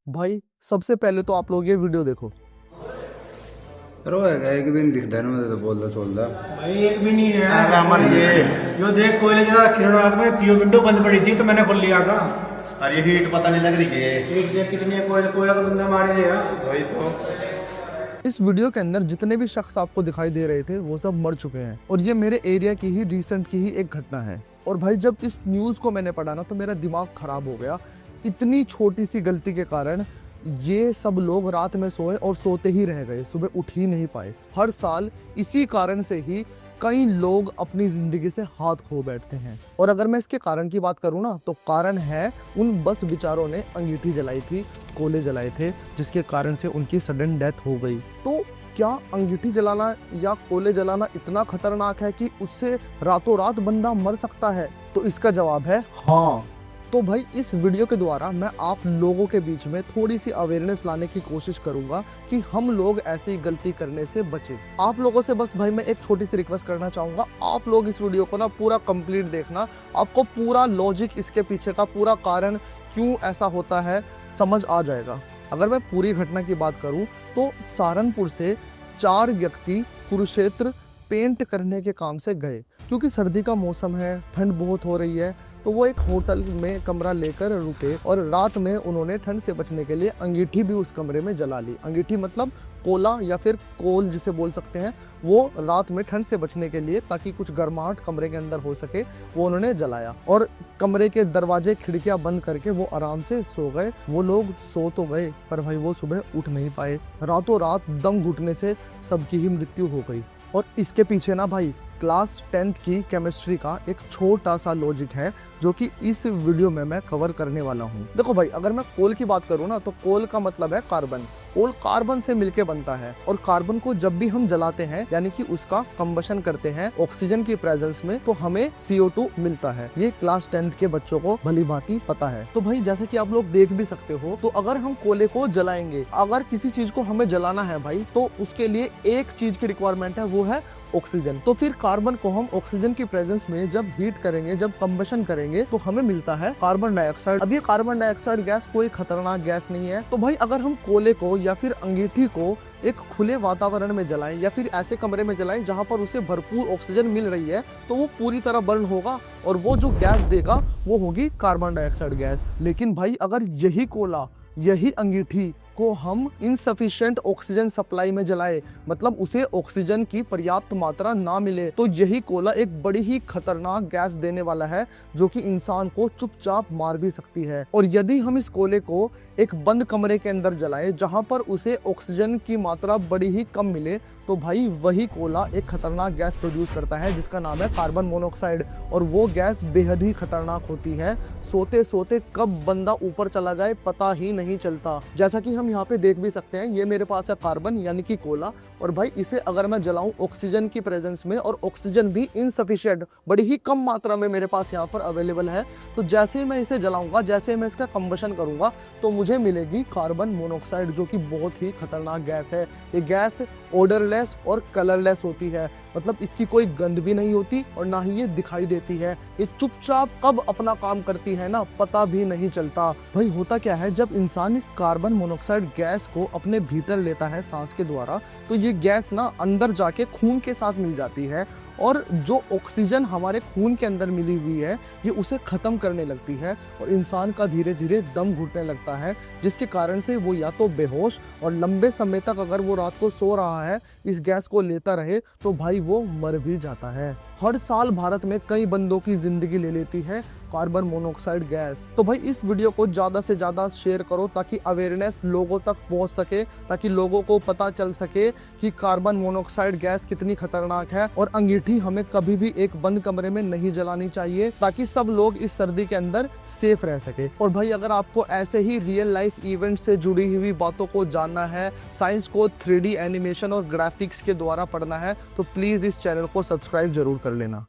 भाई सबसे पहले तो आप लोग ये वीडियो देखो। रोएगा एक भी नहीं दिखता ना मुझे तो बोलता चलता। भाई एक भी नहीं है। अरे अमर ये यो देख कोयले जला रखी है रात में, पियो विंडो बंद पड़ी थी तो मैंने खोल लिया था। अरे हीट पता नहीं लग रही है। एक देख कितनी है, कोयला कोयला का बंदा मारे देगा। वही तो। इस वीडियो के अंदर जितने भी शख्स आपको दिखाई दे रहे थे वो सब मर चुके हैं और ये मेरे एरिया की ही रिसेंट की ही एक घटना है। और भाई जब इस न्यूज़ को मैंने पढ़ा ना तो मेरा दिमाग खराब हो गया। इतनी छोटी सी गलती के कारण ये सब लोग रात में सोए और सोते ही रह गए, सुबह उठ ही नहीं पाए। हर साल इसी कारण से ही कई लोग अपनी जिंदगी से हाथ खो बैठते हैं। और अगर मैं इसके कारण की बात करूं ना तो कारण है उन बस बेचारों ने अंगीठी जलाई थी, कोले जलाए थे, जिसके कारण से उनकी सडन डेथ हो गई। तो क्या अंगीठी जलाना या कोले जलाना इतना खतरनाक है कि उससे रातों रात बंदा मर सकता है? तो इसका जवाब है हाँ। तो भाई इस वीडियो के द्वारा मैं आप लोगों के बीच में थोड़ी सी अवेयरनेस लाने की कोशिश करूंगा कि हम लोग ऐसी गलती करने से बचें। आप लोगों से बस भाई मैं एक छोटी सी रिक्वेस्ट करना चाहूंगा, आप लोग इस वीडियो को ना पूरा कंप्लीट देखना। आपको पूरा लॉजिक, इसके पीछे का पूरा कारण क्यों ऐसा होता है समझ आ जाएगा। अगर मैं पूरी घटना की बात करूं तो सहारनपुर से 4 व्यक्ति कुरुक्षेत्र पेंट करने के काम से गए। क्योंकि सर्दी का मौसम है, ठंड बहुत हो रही है, तो वो एक होटल में कमरा लेकर रुके और रात में उन्होंने ठंड से बचने के लिए अंगीठी भी उस कमरे में जला ली। अंगीठी मतलब कोला या फिर कोल जिसे बोल सकते हैं, वो रात में ठंड से बचने के लिए ताकि कुछ गर्माहट कमरे के अंदर हो सके वो उन्होंने जलाया। और कमरे के दरवाजे खिड़कियां बंद करके वो आराम से सो गए। वो लोग सो तो गए पर भाई वो सुबह उठ नहीं पाए। रातों रात दम घुटने से सबकी ही मृत्यु हो गई। और इसके पीछे ना भाई क्लास 10th की केमिस्ट्री का एक छोटा सा लॉजिक है जो कि इस वीडियो में मैं कवर करने वाला हूँ। देखो भाई अगर मैं कोल की बात करूँ ना तो कोल का मतलब है कार्बन। कोल कार्बन से मिलके बनता है और कार्बन को जब भी हम जलाते हैं यानी कि उसका कंबशन करते हैं ऑक्सीजन की प्रेजेंस में तो हमें CO2 मिलता है। ये क्लास 10th के बच्चों को भली भांति पता है। तो भाई जैसे कि आप लोग देख भी सकते हो, तो अगर हम कोले को जलाएंगे, अगर किसी चीज को हमें जलाना है भाई तो उसके लिए एक चीज की रिक्वायरमेंट है, वो है ऑक्सीजन। तो फिर कार्बन को हम ऑक्सीजन की प्रेजेंस में जब हीट करेंगे, जब कंबशन करेंगे तो हमें मिलता है कार्बन डाइऑक्साइड। अब ये कार्बन डाइऑक्साइड गैस कोई खतरनाक गैस नहीं है। तो भाई अगर हम कोले को या फिर अंगीठी को एक खुले वातावरण में जलाएं या फिर ऐसे कमरे में जलाएं जहां पर उसे भरपूर ऑक्सीजन मिल रही है तो वो पूरी तरह बर्न होगा और वो जो गैस देगा वो होगी कार्बन डाइऑक्साइड गैस। लेकिन भाई अगर यही कोला, यही अंगीठी को हम इनसफिशिएंट ऑक्सीजन सप्लाई में जलाए, मतलब उसे ऑक्सीजन की पर्याप्त मात्रा ना मिले, तो यही कोला एक बड़ी ही खतरनाक गैस देने वाला है जो कि इंसान को चुपचाप मार भी सकती है। और यदि हम इस कोले को एक बंद कमरे के अंदर जलाए जहां पर उसे ऑक्सीजन की मात्रा बड़ी ही कम मिले तो भाई वही कोला एक खतरनाक गैस प्रोड्यूस करता है जिसका नाम है कार्बन मोनोऑक्साइड। और वो गैस बेहद ही खतरनाक होती है। सोते सोते कब बंदा ऊपर चला जाए पता ही नहीं चलता। जैसा कि हम यहाँ पे देख भी सकते हैं, ये मेरे पास है कार्बन यानी कि कोला, और भाई इसे अगर मैं जलाऊं ऑक्सीजन की प्रेजेंस में और ऑक्सीजन भी इनसफिशिएंट, बड़ी ही कम मात्रा में मेरे पास यहाँ पर अवेलेबल है, तो जैसे ही मैं इसे जलाऊंगा, जैसे ही मैं इसका कंबशन करूंगा तो मुझे मिलेगी कार्बन मोनोऑक्साइड जो कि बहुत ही खतरनाक गैस है। ये गैस ओडरलेस और कलरलेस होती है, मतलब इसकी कोई गंध भी नहीं होती और ना ही ये दिखाई देती है। ये चुपचाप कब अपना काम करती है ना पता भी नहीं चलता। भाई होता क्या है, जब इंसान इस कार्बन मोनोऑक्साइड गैस को अपने भीतर लेता है सांस के द्वारा तो ये गैस ना अंदर जाके खून के साथ मिल जाती है और जो ऑक्सीजन हमारे खून के अंदर मिली हुई है ये उसे ख़त्म करने लगती है और इंसान का धीरे धीरे दम घुटने लगता है, जिसके कारण से वो या तो बेहोश, और लंबे समय तक अगर वो रात को सो रहा है इस गैस को लेता रहे तो भाई वो मर भी जाता है। हर साल भारत में कई बंदों की जिंदगी ले लेती है कार्बन मोनोऑक्साइड गैस। तो भाई इस वीडियो को ज़्यादा से ज़्यादा शेयर करो ताकि अवेयरनेस लोगों तक पहुंच सके, ताकि लोगों को पता चल सके कि कार्बन मोनोऑक्साइड गैस कितनी खतरनाक है। और अंगीठी हमें कभी भी एक बंद कमरे में नहीं जलानी चाहिए ताकि सब लोग इस सर्दी के अंदर सेफ रह सके। और भाई अगर आपको ऐसे ही रियल लाइफ इवेंट से जुड़ी हुई बातों को जानना है, साइंस को 3D एनिमेशन और ग्राफिक्स के द्वारा पढ़ना है, तो प्लीज़ इस चैनल को सब्सक्राइब जरूर कर लेना।